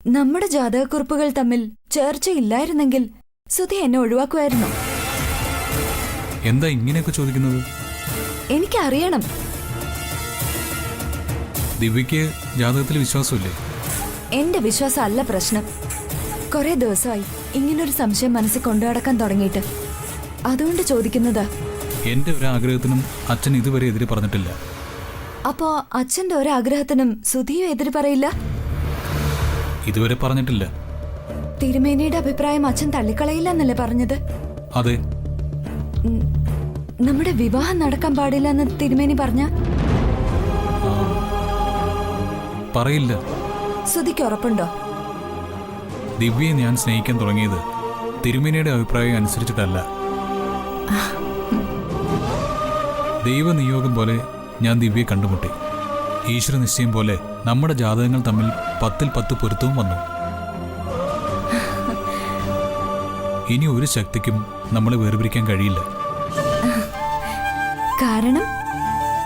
നമ്മുടെ ജാതകക്കുറിപ്പുകൾ തമ്മിൽ ചേർച്ചയില്ലായിരുന്നെങ്കിൽ സുധി എന്നെ ഒഴിവാക്കുമായിരുന്നു. എന്താ ഇങ്ങനെയൊക്കെ ചോദിക്കുന്നത്? എനിക്കറിയണം. ദിവ്യക്ക് ജാതകത്തിൽ വിശ്വാസമില്ലേ? എന്റെ വിശ്വാസം അല്ല പ്രശ്നം. കുറെ ദിവസമായി ഇങ്ങനൊരു സംശയം മനസ്സിൽ കൊണ്ടുനടക്കാൻ തുടങ്ങിയിട്ട്. അതുകൊണ്ട് ചോദിക്കുന്നതാ. എന്റെ ഒരു ആഗ്രഹത്തിനും അച്ഛൻ ഇതുവരെ എതിര് പറഞ്ഞിട്ടില്ല. അപ്പോ അച്ഛന്റെ ഒരാഗ്രഹത്തിനും സുധിയും എതിര് പറയില്ല? ഇതുവരെ പറഞ്ഞിട്ടില്ല. തിരുമേനിയുടെ അഭിപ്രായം അച്ഛൻ തള്ളിക്കളയില്ല എന്നല്ലേ പറഞ്ഞത്? അതെ. നമ്മുടെ വിവാഹം നടക്കാൻ പാടില്ല എന്ന് തിരുമേനി പറഞ്ഞ? പറയില്ല. സുധിക്ക് ഉറപ്പുണ്ടോ? ദിവ്യയെ ഞാൻ സ്നേഹിക്കാൻ തുടങ്ങിയത് തിരുമേനിയുടെ അഭിപ്രായം അനുസരിച്ചിട്ടല്ല. ദൈവനിയോഗം പോലെ ഞാൻ ദിവ്യയെ കണ്ടുമുട്ടി. ഈശ്വര നിശ്ചയം പോലെ നമ്മുടെ ജാതകങ്ങൾ തമ്മിൽ 10-ൽ 10 പൊരുത്തവും വന്നു. ഇനി ഒരു ശക്തിക്കും നമ്മളെ വേർപിരിക്കാൻ കഴിയില്ല.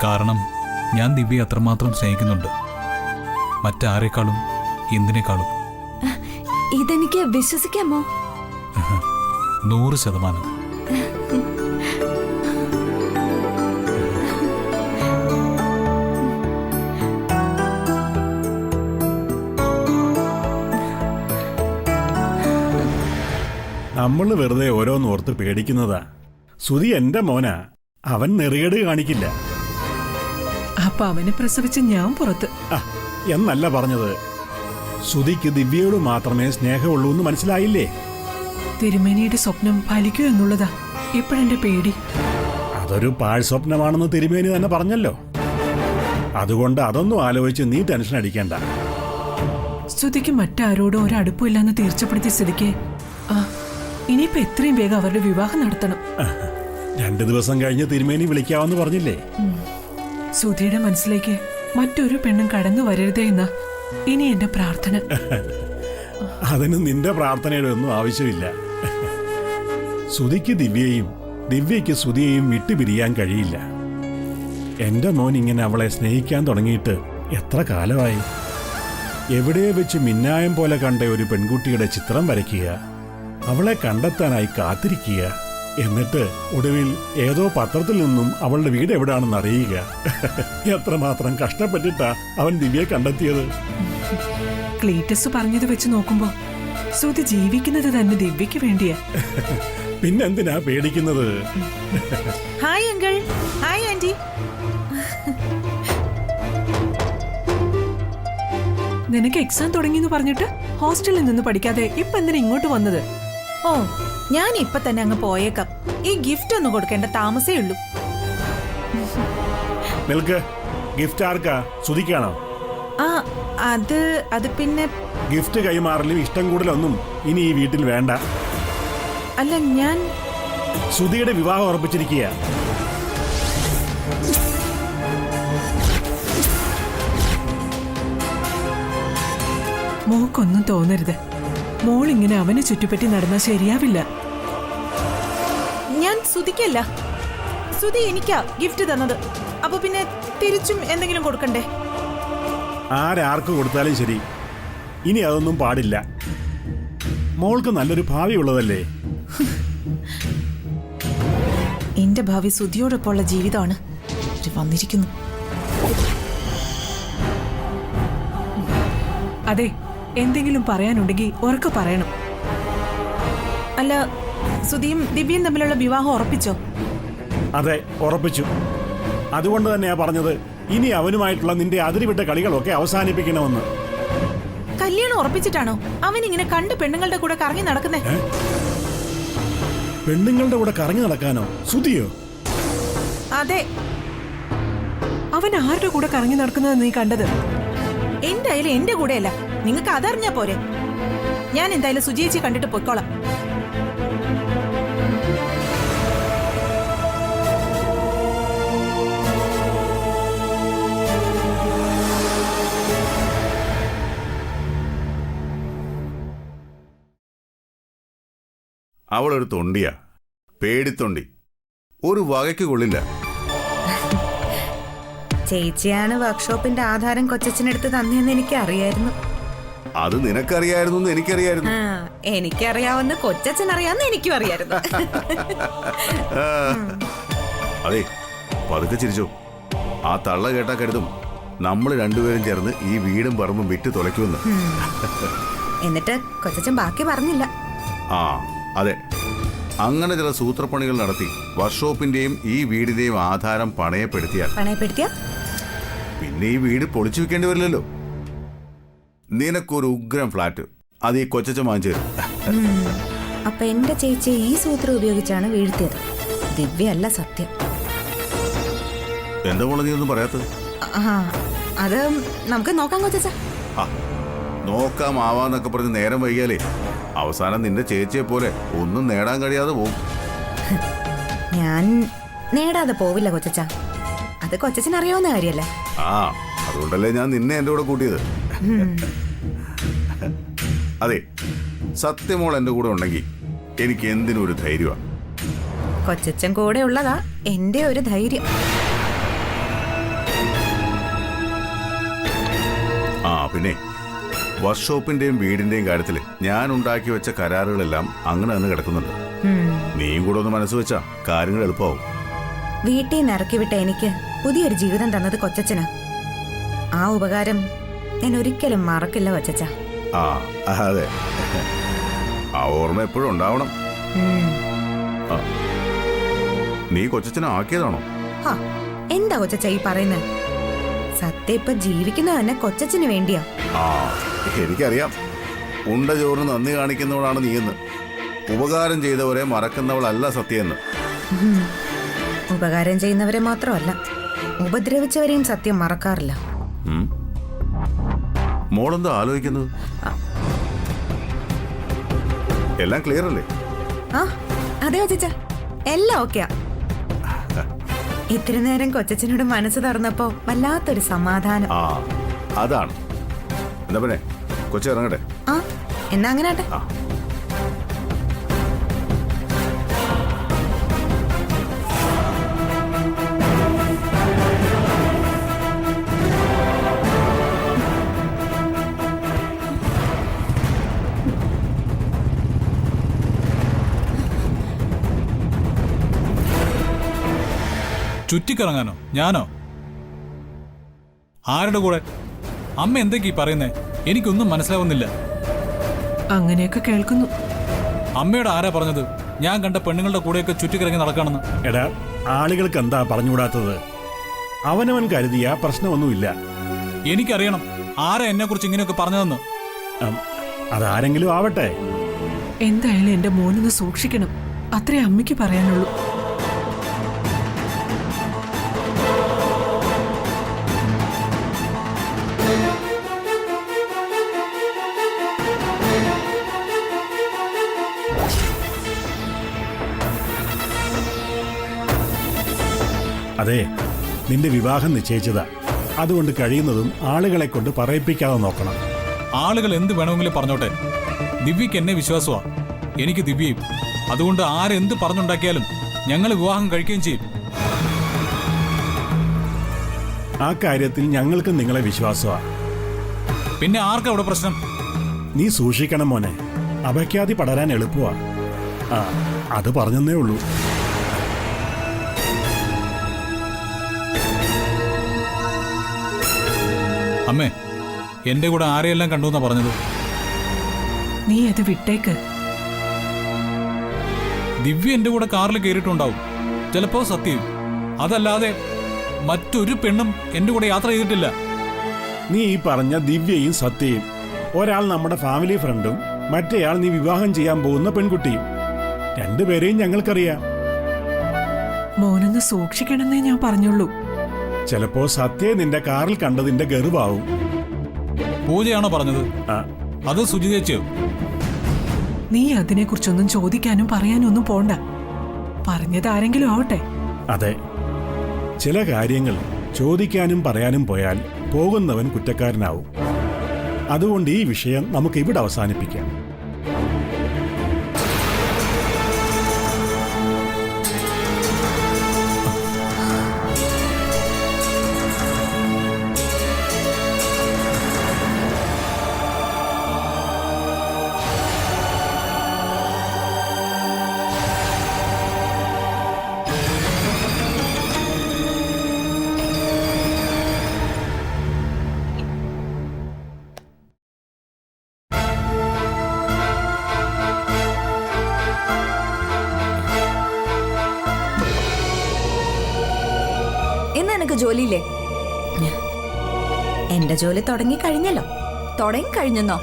കാരണം ഞാൻ ദിവ്യയെ അത്രമാത്രം സ്നേഹിക്കുന്നുണ്ട്. മറ്റാരെക്കാളും എന്തിനേക്കാളും. ഇതെനിക്ക് വിശ്വസിക്കാമോ? 100%. നമ്മൾ വെറുതെ ഓരോന്നോർത്ത് പേടിക്കുന്നതാ. സുധി എന്റെ മോനാ, അവൻ നെറികേട് കാണിക്കില്ല. അപ്പൊ അവനെ പ്രസവിച്ച് ഞാൻ പുറത്ത് എന്നല്ല പറഞ്ഞത്. സുധിക്ക് ദിവ്യയോട് മാത്രമേ സ്നേഹമുള്ളൂ എന്ന് മനസ്സിലായില്ലേ? തിരുമേനിയുടെ സ്വപ്നം ഫലിക്കൂ എന്നുള്ളതാ ഇപ്പോഴെന്റെ പേടി. അതൊരു പാഴ് സ്വപ്നമാണെന്ന് തിരുമേനി തന്നെ പറഞ്ഞല്ലോ. അതുകൊണ്ട് അതൊന്നും ആലോചിച്ച് നീ ടെൻഷൻ അടിക്കേണ്ട. സ്തുതിക്ക് മറ്റാരോടും ഒരടുപ്പില്ലെന്ന് തീർച്ചപ്പെടുത്തിയ സ്ഥിതിക്ക് ഇനിയിപ്പോ എത്രയും വേഗം അവരുടെ വിവാഹം നടത്തണം. 2 ദിവസം കഴിഞ്ഞ് തിരുമേനി വിളിക്കാവെന്ന് പറഞ്ഞില്ലേ? സുധിയുടെ മനസ്സിലേക്ക് മറ്റൊരു പെണ്ണും കടന്നു വരരുതേ എന്ന ഇനി എന്റെ പ്രാർത്ഥന. അതിന് നിന്റെ പ്രാർത്ഥനയുടെ ഒന്നും ആവശ്യമില്ല. സുധിക്ക് ദിവ്യയും ദിവ്യയ്ക്ക് സുധിയെയും വിട്ടുപിരിയാൻ കഴിയില്ല. എന്റെ മോൻ ഇങ്ങനെ അവളെ സ്നേഹിക്കാൻ തുടങ്ങിയിട്ട് എത്ര കാലമായി? എവിടെ വെച്ച് മിന്നായം പോലെ കണ്ട ഒരു പെൺകുട്ടിയുടെ ചിത്രം വരയ്ക്കുക, അവളെ കണ്ടെത്താനായി കാത്തിരിക്കുക, എന്നിട്ട് ഒടുവിൽ ഏതോ പത്രത്തിൽ നിന്നും അവളുടെ വീട് എവിടാണെന്ന് അറിയുക. എത്രമാത്രം കഷ്ടപ്പെട്ടിട്ടാ അവൻ ദിവ്യയെ കണ്ടെത്തിയത്. ക്ലീറ്റസ് പറഞ്ഞത് വെച്ച് നോക്കുമ്പോ സുധി ജീവിക്കുന്നത് തന്നെ ദിവ്യക്ക് വേണ്ടിയാ. പിന്നെന്തിനാ പേടിക്കുന്നത്? Hi uncle. Hi aunty. നിനക്ക് എക്സാം തുടങ്ങിയെന്ന് പറഞ്ഞിട്ട് ഹോസ്റ്റലിൽ നിന്ന് പഠിക്കാതെ ഇപ്പൊ എന്തിനാ ഇങ്ങോട്ട് വന്നത്? ഓ, ഞാൻ ഇപ്പൊ തന്നെ അങ്ങ് പോയേക്കാം. ഈ ഗിഫ്റ്റ് ഒന്ന് കൊടുക്കേണ്ട താമസേ ഉള്ളൂ. നിൽക്ക്. ഗിഫ്റ്റ് ആർക്കാ? സുധിക്കാണോ? ആ, അത് പിന്നെ ഗിഫ്റ്റ് കൈമാറലും ഇഷ്ടം കൂടുതലൊന്നും ഇനി ഈ വീട്ടിൽ വേണ്ട. അല്ല, ഞാൻ സുധിയുടെ വിവാഹം ഉറപ്പിച്ചിരിക്കുക. മോക്കൊന്നും തോന്നരുത്. മോളിങ്ങനെ അവനെ ചുറ്റിപ്പറ്റി നടന്നാൽ ശരിയാവില്ല. ഞാൻ സുധിക്കല്ല, സുധി എനിക്കാ ഗിഫ്റ്റ് തന്നത്. അപ്പൊ പിന്നെ തിരിച്ചും എന്തെങ്കിലും കൊടുക്കണ്ടേ? ആരാർക്ക് കൊടുത്താലും ശരി, ഇനി അതൊന്നും പാടില്ല. മോൾക്ക് നല്ലൊരു ഭാവി ഉള്ളതല്ലേ? എന്റെ ഭാവി സുധിയോടൊപ്പമുള്ള ജീവിതമാണ് വന്നിരിക്കുന്നു. അതെ, എന്തെങ്കിലും പറയാനുണ്ടെങ്കിൽ ഉറക്കെ പറയണം. അല്ല, സുധിയും ദിവ്യയും തമ്മിലുള്ള വിവാഹം ഉറപ്പിച്ചോ? അതെ, ഉറപ്പിച്ചു. അതുകൊണ്ട് തന്നെയാ പറഞ്ഞത്, ഇനി അവനുമായിട്ടുള്ള നിന്റെ അതിരിവിട്ട കളികളൊക്കെ അവസാനിപ്പിക്കണമെന്ന്. കല്യാണം ഉറപ്പിച്ചിട്ടാണോ അവൻ ഇങ്ങനെ കണ്ട് പെണ്ണുങ്ങളുടെ കൂടെ കറങ്ങി നടക്കുന്നേ? പെണ്ണുങ്ങളുടെ കൂടെ കറങ്ങി നടക്കാനോ? സുധിയോ? അതെ. അവൻ ആരുടെ കൂടെ കറങ്ങി നടക്കുന്നത് നീ കണ്ടത്? എന്തായാലും എന്റെ കൂടെയല്ല. നിങ്ങൾക്ക് അതറിഞ്ഞാ പോരെ. ഞാൻ എന്തായാലും സുജിയേച്ചി കണ്ടിട്ട് പൊയ്ക്കോളാം. അവളൊരു തൊണ്ടിയാ, പേടിത്തൊണ്ടി. ഒരു വകയ്ക്ക് കൊള്ളില്ല. ചേച്ചിയാണ് വർക്ക്ഷോപ്പിന്റെ ആധാരം കൊച്ചച്ഛനടുത്ത് തന്നെയെന്ന് എനിക്ക് അറിയായിരുന്നു. അത് നിനക്കറിയായിരുന്നു എന്ന് എനിക്കറിയായിരുന്നു. എനിക്കറിയാവുന്ന കൊച്ചച്ഛൻ അറിയാവുന്ന എനിക്കും അറിയായിരുന്നു. അതെ, പതുക്കെ ചിരിച്ചോ. ആ തള്ള കേട്ടാ കരുതും നമ്മൾ രണ്ടുപേരും ചേർന്ന് ഈ വീടും പറമ്പും വിറ്റ് തുലയ്ക്കുമെന്ന്. എന്നിട്ട് കൊച്ചച്ഛൻ ബാക്കി പറഞ്ഞില്ല. ആ അതെ, അങ്ങനെ ചില സൂത്രപ്പണികൾ നടത്തി വർക്ക്ഷോപ്പിന്റെയും ഈ വീടിന്റെയും ആധാരം പണയപ്പെടുത്തിയാൽ പിന്നെ ഈ വീട് പൊളിച്ചു വെക്കേണ്ടി വരില്ലല്ലോ. നിനക്കൊരു ഉഗ്രം ഫ്ലാറ്റ് അത് ഈ കൊച്ചച്ഛൻ വാങ്ങിച്ചു തരും. അപ്പൊ എന്റെ ചേച്ചി ഈ സൂത്രം ഉപയോഗിച്ചാണ് വീഴ്ത്തിയത്. ദിവ്യല്ല സത്യം. എന്താ മോളെ നീ ഒന്നും പറയാത്തത്? അത് നമുക്ക് നോക്കാം കൊച്ചച്ഛ. നോക്കാമാവാന്നൊക്കെ പറഞ്ഞ് നേരം വൈകിയാലേ അവസാനം നിന്റെ ചേച്ചിയെ പോലെ ഒന്നും നേടാൻ കഴിയാതെ പോകും. ഞാൻ നേടാതെ പോവില്ല കൊച്ചച്ഛ. അത് കൊച്ചച്ഛൻ അറിയാവുന്ന കാര്യല്ലേ. ആ അതുകൊണ്ടല്ലേ ഞാൻ നിന്നെ എന്റെ കൂടെ കൂട്ടിയത്. അതെ, സത്യമോൾ എന്റെ കൂടെ ഉണ്ടെങ്കിൽ എനിക്ക് എന്തിനും ഒരു ധൈര്യമാണ്. കൊച്ചച്ഛൻ കൂടെ ഉള്ളതാ എന്റെ ഒരു ധൈര്യം. ആ പിന്നെ വർക്ക്ഷോപ്പിന്റെയും വീടിന്റെയും കാര്യത്തിൽ ഞാൻ ഉണ്ടാക്കി വെച്ച കരാറുകളെല്ലാം അങ്ങനെ തന്നെ കിടക്കുന്നുണ്ട്. നീയും കൂടെ ഒന്ന് മനസ്സ് വെച്ചാ കാര്യങ്ങൾ എളുപ്പമാവും. വീട്ടിൽ നിന്ന് ഇറക്കി വിട്ട എനിക്ക് പുതിയൊരു ജീവിതം തന്നത് കൊച്ചച്ഛനാ. ആ ഉപകാരം ഞാൻ ഒരിക്കലും മറക്കില്ല കൊച്ചച്ഛ. ആ അതെ, ആ ഓർമ്മ എപ്പോഴും ഉണ്ടാവണം. നീ കൊച്ചച്ഛനെ ആക്കിയതാണോ? എന്താ കൊച്ചച്ഛ ഈ പറയുന്നത്? സത്യം ഇപ്പൊ ജീവിക്കുന്നത് തന്നെ കൊച്ചച്ഛന് വേണ്ടിയാ. ആ എനിക്കറിയാം, ഉണ്ട ചോറിന് നന്ദി കാണിക്കുന്നവളാണ് നീയെന്ന്. ഉപകാരം ചെയ്തവരെ മറക്കുന്നവളല്ല സത്യമെന്ന്. ഉപകാരം ചെയ്യുന്നവരെ മാത്രമല്ല, ഉപദ്രവിച്ചവരെയും സത്യം മറക്കാറില്ല. മോളെന്താ ആലോചിക്കുന്നത്? എല്ലാം ക്ലിയർ അല്ലേ? ആ അതെ കൊച്ചച്ഛ, എല്ലാം ഓക്കെയാ. ഇത്തിരി നേരം കൊച്ചച്ഛനോട് മനസ്സ് തുറന്നപ്പോ വല്ലാത്തൊരു സമാധാനം. ആ അതാണ്. എന്താ പിന്നെ കൊച്ചി ഇറങ്ങട്ടെ? ആ എന്നാ അങ്ങനെ ആട്ടെ. ചുറ്റിക്കറങ്ങാനോ? ഞാനോ? ആരുടെ കൂടെ? അമ്മ എന്തൊക്കെ ഈ പറയുന്നേ? എനിക്കൊന്നും മനസ്സിലാവുന്നില്ല. അങ്ങനെയൊക്കെ കേൾക്കുന്നു. അമ്മയോട് ആരാ പറഞ്ഞത് ഞാൻ കണ്ട പെണ്ണുങ്ങളുടെ കൂടെയൊക്കെ ചുറ്റിക്കിറങ്ങി നടക്കണമെന്ന്? എടാ, ആളുകൾക്ക് എന്താ പറഞ്ഞുകൂടാത്തത്? അവനവൻ കരുതിയ പ്രശ്നമൊന്നുമില്ല. എനിക്കറിയണം ആരാ എന്നെ കുറിച്ച് ഇങ്ങനെയൊക്കെ പറഞ്ഞതെന്ന്. അതാരെങ്കിലും ആവട്ടെ. എന്തായാലും എന്റെ മോനൊന്ന് സൂക്ഷിക്കണം, അത്രേ അമ്മയ്ക്ക് പറയാനുള്ളൂ. അതെ, നിന്റെ വിവാഹം നിശ്ചയിച്ചതാ. അതുകൊണ്ട് കഴിയുന്നതും ആളുകളെ കൊണ്ട് പറയിപ്പിക്കാതെ നോക്കണം. ആളുകൾ എന്ത് വേണമെങ്കിലും പറഞ്ഞോട്ടെ. ദിവ്യക്ക് എന്നെ വിശ്വാസമാ, എനിക്ക് ദിവ്യയും. അതുകൊണ്ട് ആരെന്ത് പറഞ്ഞുണ്ടാക്കിയാലും ഞങ്ങൾ വിവാഹം കഴിക്കുകയും ചെയ്യും. ആ കാര്യത്തിൽ ഞങ്ങൾക്ക് നിങ്ങളെ വിശ്വാസമാ. പിന്നെ ആർക്കാ അവിടെ പ്രശ്നം? നീ സൂക്ഷിക്കണം മോനെ, അപഖ്യാതി പടരാൻ എളുപ്പമാ. ആ അത് പറഞ്ഞെന്നേ ഉള്ളൂ. അമ്മേ, എന്റെ കൂടെ ആരെയെല്ലാം കണ്ടു എന്നാ പറഞ്ഞത്? നീ അത് വിട്ടേക്ക്. ദിവ്യ എന്റെ കൂടെ കാറിൽ കയറിയിട്ടുണ്ടാവും, ചിലപ്പോ സത്യം. അതല്ലാതെ മറ്റൊരു പെണ്ണും എന്റെ കൂടെ യാത്ര ചെയ്തിട്ടില്ല. നീ ഈ പറഞ്ഞ ദിവ്യയും സത്യയും, ഒരാൾ നമ്മുടെ ഫാമിലി ഫ്രണ്ടും മറ്റേയാൾ നീ വിവാഹം ചെയ്യാൻ പോകുന്ന പെൺകുട്ടിയും, രണ്ടുപേരെയും ഞങ്ങൾക്കറിയാം. മോനൊന്ന് സൂക്ഷിക്കണമെന്നേ ഞാൻ പറഞ്ഞുള്ളൂ. ചിലപ്പോ സത്യയെ നിന്റെ കാറിൽ കണ്ടതിന്റെ ഗർവാവും. പൂജയാണോ പറഞ്ഞത്? ആ, അത് സുജിതേച്ചയോ? നീ അതിനെക്കുറിച്ചൊന്നും ചോദിക്കാനും പറയാനും ഒന്നും പോണ്ട. പറഞ്ഞത് ആരെങ്കിലും ആവട്ടെ. അതെ, ചില കാര്യങ്ങൾ ചോദിക്കാനും പറയാനും പോയാൽ പോകുന്നവൻ കുറ്റക്കാരനാവും. അതുകൊണ്ട് ഈ വിഷയം നമുക്ക് ഇവിടെ അവസാനിപ്പിക്കാം. നിനക്ക് ജോലിയില്ലേ? എന്റെ ജോലി തുടങ്ങി കഴിഞ്ഞല്ലോ. തുടങ്ങി കഴിഞ്ഞെന്നോ?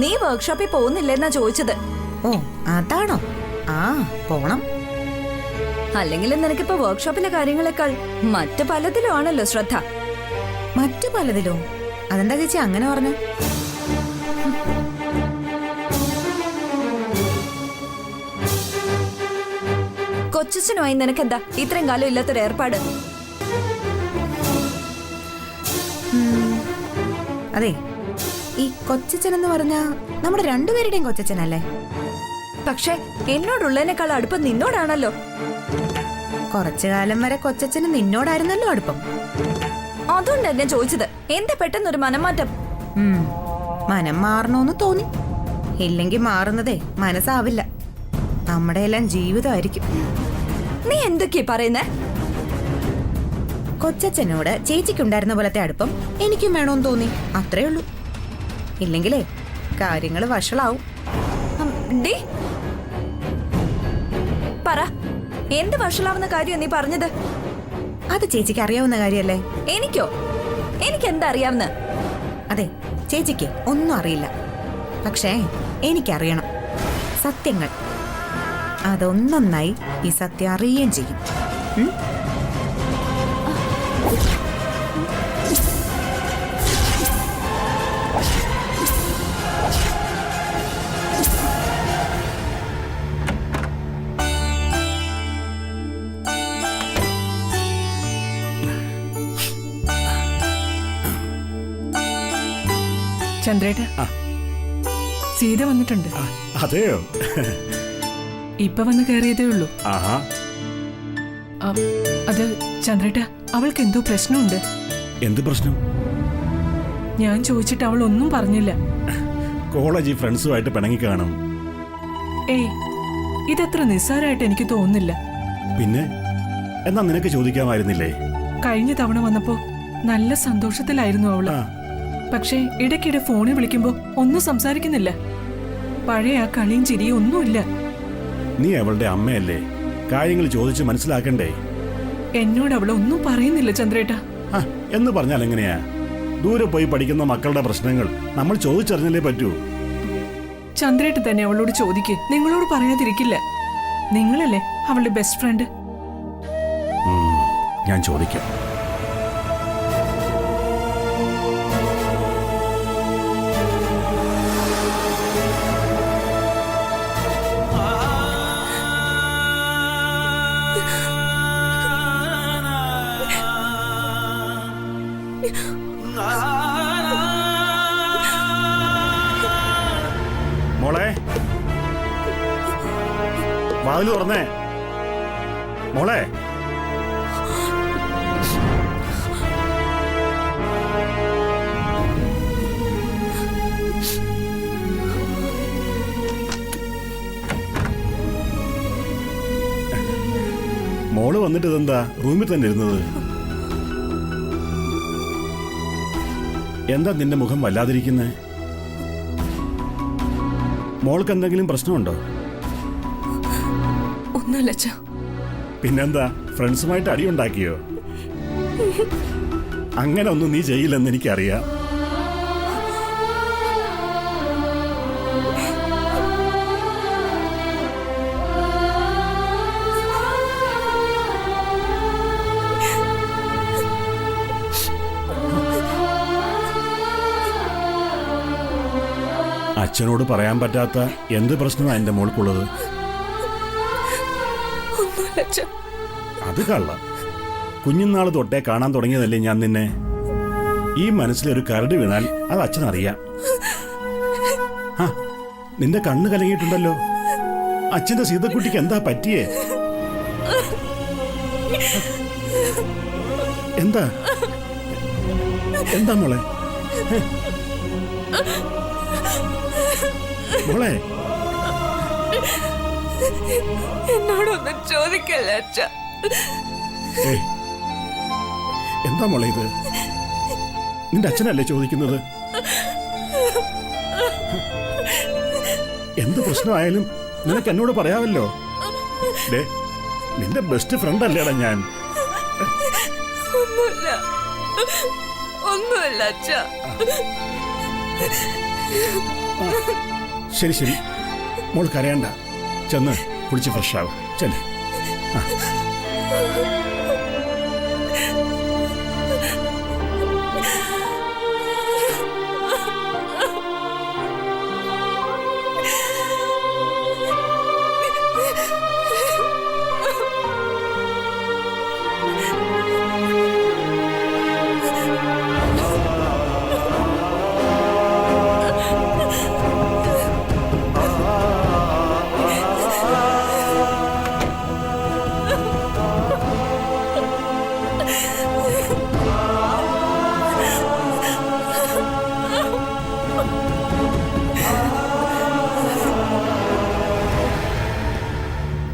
നീ വർക്ക്ഷോപ്പിൽ പോകുന്നില്ലെന്നാ ചോദിച്ചത്. ഓ അതാണോ? ആ പോണം. അല്ലെങ്കിൽ നിനക്കിപ്പോ വർക്ക്ഷോപ്പിലെ കാര്യങ്ങളെക്കാൾ മറ്റു പലതിലും ആണല്ലോ ശ്രദ്ധ. മറ്റു പലതിലോ? അതെന്താ ചേച്ചി അങ്ങനെ പറഞ്ഞു? കൊച്ചനുമായി നിനക്കെന്താ ഇത്രയും കാലം ഇല്ലാത്തൊരു ഏർപ്പാട്? അതെ, ഈ കൊച്ചച്ഛൻ എന്ന് പറഞ്ഞാ നമ്മുടെ രണ്ടുപേരുടെയും കൊച്ചച്ഛനല്ലേ? പക്ഷെ എന്നോടുള്ളതിനേക്കാൾ അടുപ്പം നിന്നോടാണല്ലോ. കുറച്ചു കാലം വരെ കൊച്ചച്ഛന് നിന്നോടായിരുന്നല്ലോ അടുപ്പം. അതുകൊണ്ടാ ഞാൻ ചോദിച്ചത്, എന്താ പെട്ടെന്നൊരു മനംമാറ്റം? മനം മാറണോന്ന് തോന്നി. ഇല്ലെങ്കിൽ മാറുന്നതേ മനസ്സാവില്ല, നമ്മുടെ എല്ലാം ജീവിതമായിരിക്കും. നീ എന്തൊക്കെയാ പറയുന്നേ? കൊച്ചച്ഛനോട് ചേച്ചിക്കുണ്ടായിരുന്ന പോലത്തെ അടുപ്പം എനിക്കും വേണോന്ന് തോന്നി, അത്രേ ഉള്ളൂ. ഇല്ലെങ്കിലേ കാര്യങ്ങൾ വഷളാവും. ഡി പറ, എന്ത് വഷളാവുന്ന കാര്യം നീ പറഞ്ഞത്? അത് ചേച്ചിക്ക് അറിയാവുന്ന കാര്യല്ലേ? എനിക്കോ? എനിക്കെന്താ അറിയാവുന്ന? അതെ, ചേച്ചിക്ക് ഒന്നും അറിയില്ല, പക്ഷേ എനിക്കറിയണം സത്യങ്ങൾ. അതൊന്നൊന്നായി ഈ സത്യം അറിയുകയും ചെയ്യും. ചന്ദ്രേട്ട, സീത വന്നിട്ടുണ്ട്. അതെയോ? ഇപ്പൊ വന്ന് കയറിയതേ ഉള്ളൂ. ആഹാ. അത് ചന്ദ്രേട്ട, അവൾക്ക് എന്തോ പ്രശ്നമുണ്ട്. എന്ത് പ്രശ്നം? ഞാൻ ചോദിച്ചിട്ട് അവൾ ഒന്നും പറഞ്ഞില്ല. കോളേജിൽ ഫ്രണ്ട്സുമായിട്ട് പിണങ്ങി കാണും. ഏയ്, ഇതത്ര നിസ്സാരമായിട്ട് എനിക്ക് തോന്നുന്നില്ല. പിന്നെ എന്നാ നിനക്ക് ചോദിക്കാമായിരുന്നില്ലേ? കഴിഞ്ഞ തവണ വന്നപ്പോ നല്ല സന്തോഷത്തിലായിരുന്നു അവള്. പക്ഷേ ഇടയ്ക്കിടെ ഫോണിൽ വിളിക്കുമ്പോ ഒന്നും സംസാരിക്കുന്നില്ല. പഴയ ആ കളിയും ചിരിയും ഒന്നുമില്ല. നീ അവളുടെ അമ്മയല്ലേ, കാര്യങ്ങൾ ചോദിച്ച് മനസ്സിലാക്കണ്ടേ? എന്നോട് അവൾ ഒന്നും പറയുന്നില്ല ചന്ദ്രേട്ട. എന്ന് പറഞ്ഞാൽ എങ്ങനെയാ? ദൂരെ പോയി പഠിക്കുന്ന മക്കളുടെ പ്രശ്നങ്ങൾ നമ്മൾ ചോദിച്ചറിഞ്ഞല്ലേ പറ്റൂ. ചന്ദ്രേട്ട തന്നെ അവളോട് ചോദിക്ക്, നിങ്ങളോട് പറയാതിരിക്കില്ല. നിങ്ങളല്ലേ അവളുടെ ബെസ്റ്റ് ഫ്രണ്ട്. ഞാൻ ചോദിക്കാം. മോളെ, വാതിൽ തുറന്നേ. മോളെ, മോള് വന്നിട്ട് ഇതെന്താ റൂമിൽ തന്നെ ഇരുന്നത്? എന്താ നിന്റെ മുഖം വല്ലാതിരിക്കുന്നേ? മോൾക്ക് എന്തെങ്കിലും പ്രശ്നമുണ്ടോ? ഒന്നുമില്ല. പിന്നെന്താ, ഫ്രണ്ട്സുമായിട്ട് അടിയുണ്ടാക്കിയോ? അങ്ങനെ ഒന്നും നീ ചെയ്യില്ലെന്ന് എനിക്കറിയാം. അച്ഛനോട് പറയാൻ പറ്റാത്ത എന്ത് പ്രശ്നമാണ് എന്റെ മോൾക്കുള്ളത്? അത് കള്ള. കുഞ്ഞുനാൾ തൊട്ടേ കാണാൻ തുടങ്ങിയതല്ലേ ഞാൻ നിന്നെ. ഈ മനസ്സിലൊരു കരട് വീണാൽ അത് അച്ഛനറിയാം. നിന്റെ കണ്ണ് കലങ്ങിയിട്ടുണ്ടല്ലോ. അച്ഛന്റെ സീതക്കുട്ടിക്ക് എന്താ പറ്റിയേ? എന്താ എന്താ മോളെ? മോളെ, എന്നോടൊന്നും ചോദിക്കല്ല അച്ഛ. എന്താ മോളെ ഇത്? നിന്റെ അച്ഛനല്ലേ ചോദിക്കുന്നത്? എന്ത് പ്രശ്നമായാലും നിനക്ക് എന്നോട് പറയാമല്ലോ. നിന്റെ ബെസ്റ്റ് ഫ്രണ്ട് അല്ലേടാ ഞാൻ. ഒന്നുമില്ല ഒന്നുമില്ല അച്ഛാ. ശരി ശരി, മോൾ കരയണ്ട. ചെന്ന് കുടിച്ച് ഫ്രഷ് ആവും. ചെല്ലേ.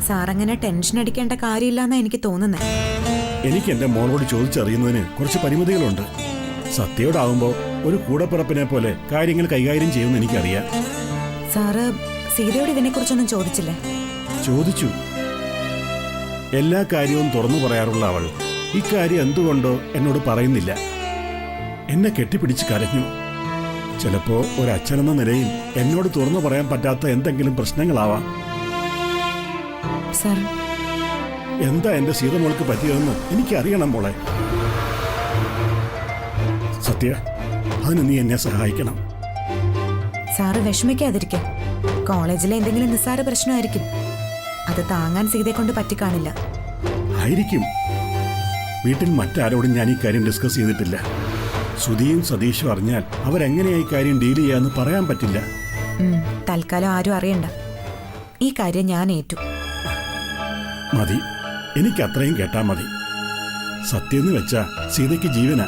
സാറങ്ങനെ ടെൻഷൻ അടിക്കേണ്ട കാര്യമില്ലെന്നാ എനിക്ക് തോന്നുന്നത്. എനിക്ക് എന്റെ മോളോട് ചോദിച്ചറിയുന്നതിന് കുറച്ച് പരിമിതികളുണ്ട്. സത്യയോടാവുമ്പോൾ ഒരു കൂടപ്പിറപ്പിനെ പോലെ കാര്യങ്ങൾ കൈകാര്യം ചെയ്യുമെന്ന് എനിക്കറിയാം. സാറ് സീതയോട് ഇതിനെക്കുറിച്ചൊന്നും ചോദിച്ചില്ലേ? ചോദിച്ചു. എല്ലാ കാര്യവും തുറന്നു പറയാറുള്ള അവൾ ഇക്കാര്യം എന്തുകൊണ്ടോ എന്നോട് പറയുന്നില്ല. എന്നെ കെട്ടിപ്പിടിച്ച് കരഞ്ഞു. ചിലപ്പോ ഒരച്ഛനെന്ന നിലയിൽ എന്നോട് തുറന്നു പറയാൻ പറ്റാത്ത എന്തെങ്കിലും പ്രശ്നങ്ങളാവാം. സാർ, എന്താ എന്റെ സീതമോൾക്ക് പറ്റിയതെന്ന് എനിക്കറിയണം മോളെ. സത്യ, അതിന് നീ എന്നെ സഹായിക്കണം. സാറ് വിഷമിക്കാതിരിക്കാം. കോളേജിലെ എന്തെങ്കിലും നിസ്സാര പ്രശ്നമായിരിക്കും. അത് താങ്ങാൻ സീതയെ കൊണ്ട് പറ്റിക്കാണില്ല. ആയിരിക്കും. വീട്ടിൽ മറ്റാരോടും ഞാൻ ഈ കാര്യം ഡിസ്കസ് ചെയ്തിട്ടില്ല. സുധിയും സതീഷും അറിഞ്ഞാൽ അവരെങ്ങനെയാ ഈ കാര്യം ഡീൽ ചെയ്യാന്ന് പറയാൻ പറ്റില്ല. തൽക്കാലം ആരും അറിയണ്ട. ഈ കാര്യം ഞാൻ ഏറ്റു. മതി, എനിക്ക് അത്രയും കേട്ടാ മതി. സത്യമെന്ന് വെച്ചാ സീതയ്ക്ക് ജീവനാ.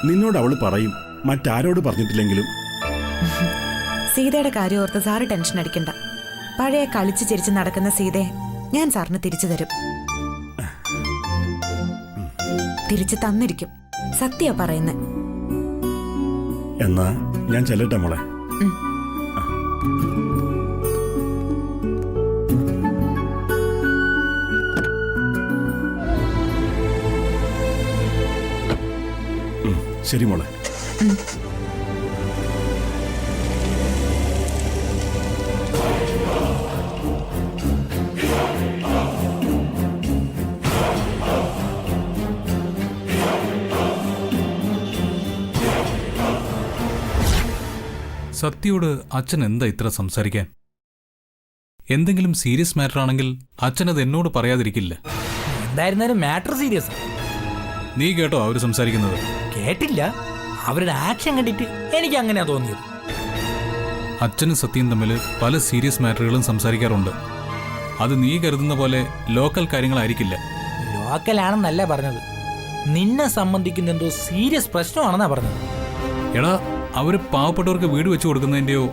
നിന്നോട് അവള് പറയും, മറ്റാരോട് പറഞ്ഞിട്ടില്ലെങ്കിലും. സീതയുടെ കാര്യം ഓർത്ത് സാറ് ടെൻഷൻ അടിക്കണ്ട. പഴയ കളിച്ച് ചിരിച്ച് നടക്കുന്ന സീതയെ ഞാൻ സാറിന് തിരിച്ചു തരും. തിരിച്ചു തന്നിരിക്കും. സത്യ പറയുന്നത്. എന്നാ ഞാൻ ചെല്ലട്ടെ മോളെ. ശരി മോളെ. സത്യയോട് അച്ഛൻ എന്താ ഇത്ര സംസാരിക്കാൻ? എന്തെങ്കിലും സീരിയസ് മാറ്റർ ആണെങ്കിൽ അച്ഛൻ അത് എന്നോട് പറയാതിരിക്കില്ല. എന്തായിരുന്നാലും മാറ്റർ സീരിയസ്. നീ കേട്ടോ അവര് സംസാരിക്കുന്നത്? കേട്ടില്ല. അവരുടെ ആക്ഷൻ കണ്ടിട്ട് എനിക്ക് അങ്ങനെയാ തോന്നിയത്. അച്ഛനും സത്യം തമ്മിൽ പല സീരിയസ് മാറ്ററുകളും സംസാരിക്കാറുണ്ട്. അത് നീ കരുതുന്ന പോലെ ലോക്കൽ കാര്യങ്ങളായിരിക്കില്ല. ലോക്കലാണെന്നല്ല പറഞ്ഞത്. നിന്നെ സംബന്ധിക്കുന്ന എന്തോ സീരിയസ് പ്രശ്നമാണെന്നാ പറഞ്ഞത്. എടാ, അവര് പാവപ്പെട്ടവർക്ക് വീട് വെച്ചു കൊടുക്കുന്നതിന്റെയോ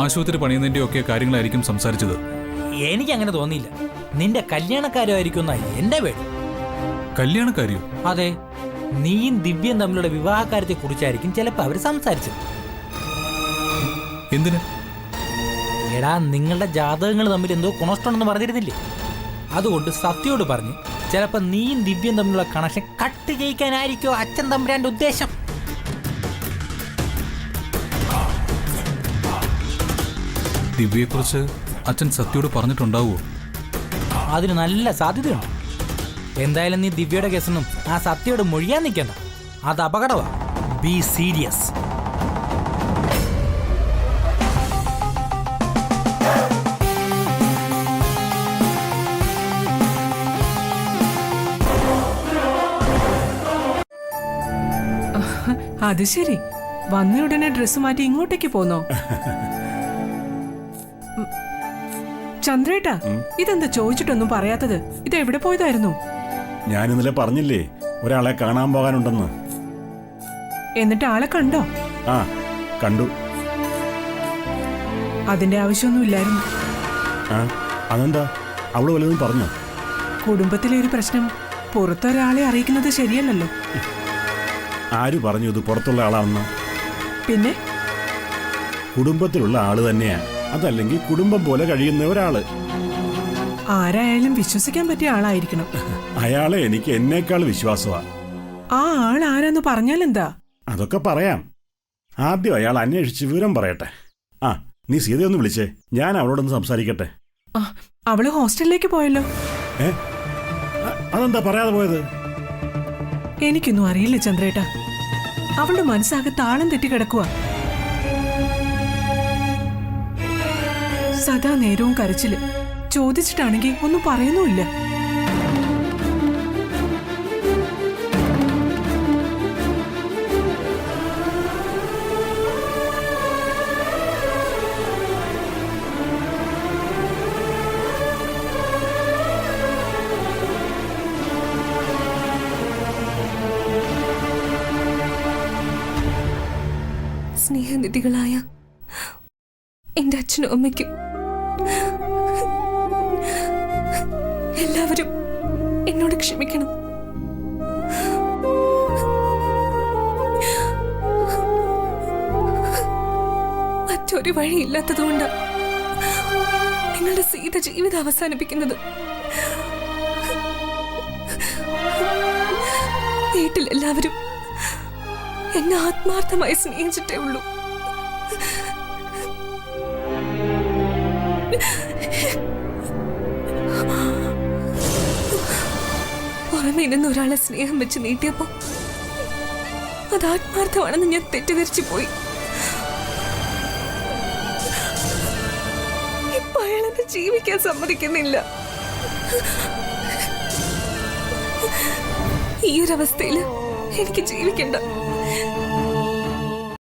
ആശുപത്രി പണിയുന്നതിന്റെയോ ഒക്കെ കാര്യങ്ങളായിരിക്കും സംസാരിച്ചത്. എനിക്ക് അങ്ങനെ തോന്നിയില്ല. നിന്റെ കല്യാണക്കാരുമായിരിക്കും എന്നാ എന്റെ പേര്. കല്യാണക്കാരിയോ? അതെ, നീയും ദിവ്യയും തമ്മിലുള്ള വിവാഹകാര്യത്തെ കുറിച്ചായിരിക്കും ചിലപ്പോൾ അവര് സംസാരിച്ചത്. എന്തിന്? എടാ, നിങ്ങളുടെ ജാതകങ്ങൾ തമ്മിൽ എന്തോ കൊണഷ്ടമുണ്ടെന്ന് പറഞ്ഞിരുന്നില്ലേ? അതുകൊണ്ട് സത്യയോട് പറഞ്ഞ് ചിലപ്പോൾ നീയും ദിവ്യയും തമ്മിലുള്ള കണക്ഷൻ കട്ട് ചെയ്യിക്കാനായിരിക്കോ അച്ഛൻ തമ്പുരാന്റെ ഉദ്ദേശം. ദിവ്യയെക്കുറിച്ച് അച്ഛൻ സത്യയോട് പറഞ്ഞിട്ടുണ്ടാവുമോ? അതിന് നല്ല സാധ്യതയുണ്ട്. എന്തായാലും നീ ദിവ്യയുടെ കേസൊന്നും ആ സത്യയോട് മൊഴിയാൻ നിൽക്കണ്ട. അത് അപകടമാ. Be serious. അത് ശരി, വന്ന ഉടനെ ഡ്രസ്സ് മാറ്റി ഇങ്ങോട്ടേക്ക് പോന്നോ? ചന്ദ്രേട്ടാ, ഇതെന്താ ചോദിച്ചിട്ടൊന്നും പറയാത്തത്? ഇത് എവിടെ പോയതായിരുന്നു? ഞാൻ ഇന്നലെ പറഞ്ഞില്ലേ ഒരാളെ കാണാൻ പോകാനുണ്ടെന്ന്. എന്നിട്ട് ആളെ കണ്ടോ? ആ, കണ്ടു. അതിന്റെ ആവശ്യമൊന്നുമില്ലായിരുന്നു. ആ, അതെന്താ? അവള് വല്ലതും പറഞ്ഞോ? കുടുംബത്തിലെ ഒരു പ്രശ്നം പുറത്തൊരാളെ അറിയിക്കുന്നത് ശരിയല്ലല്ലോ. ആര് പറഞ്ഞു ഇത് പുറത്തുള്ള ആളാണെന്ന്? പിന്നെ കുടുംബത്തിലുള്ള ആള് തന്നെയാ. അതല്ലെങ്കിൽ കുടുംബം പോലെ കഴിയുന്ന ഒരാള്. ആരായാലും വിശ്വസിക്കാൻ പറ്റിയ ആളായിരിക്കണം. അയാളെ എനിക്ക് എന്നേക്കാൾ വിശ്വാസമാ. ആ ആൾ ആരാന്ന് പറഞ്ഞാലെന്താ? അതൊക്കെ പറയാം. ആദ്യം അയാൾ അന്വേഷിച്ച് വിവരം പറയട്ടെ. ആ, നീ സീതയൊന്ന് വിളിച്ചേ, ഞാൻ അവളോടൊന്ന് സംസാരിക്കട്ടെ. ആ, അവള് ഹോസ്റ്റലിലേക്ക് പോയല്ലോ. അതെന്താ പറയാതെ പോയത്? എനിക്കൊന്നും അറിയില്ല ചന്ദ്രേട്ടാ. അവളുടെ മനസ്സാകെ താളം തെറ്റി കിടക്കുക. സദാ നേരവും കരച്ചില്. ചോദിച്ചിട്ടാണെങ്കിൽ ഒന്നും പറയുന്നുമില്ല. സ്നേഹനിധികളായ എന്റെ അച്ഛനും അമ്മയ്ക്കും എല്ലാവരും എന്നോട് ക്ഷമിക്കണം. മറ്റൊരു വഴിയില്ലാത്തതുകൊണ്ട് നിങ്ങളുടെ സീത ജീവിതം അവസാനിപ്പിക്കുന്നത്. വീട്ടിലെല്ലാവരും എന്നെ ആത്മാർത്ഥമായി സ്നേഹിച്ചിട്ടേ ഉള്ളൂ. പുറമേ നിന്ന് ഒരാളെ സ്നേഹം വെച്ച് നീട്ടിയപ്പോ അത് ആത്മാർത്ഥമാണെന്ന് ഞാൻ തെറ്റിദ്ധരിച്ചു പോയി. ഇപ്പൊ അയാളെന്നെ ജീവിക്കാൻ സമ്മതിക്കുന്നില്ല. ഈ ഒരവസ്ഥയില് എനിക്ക് ജീവിക്കണ്ട.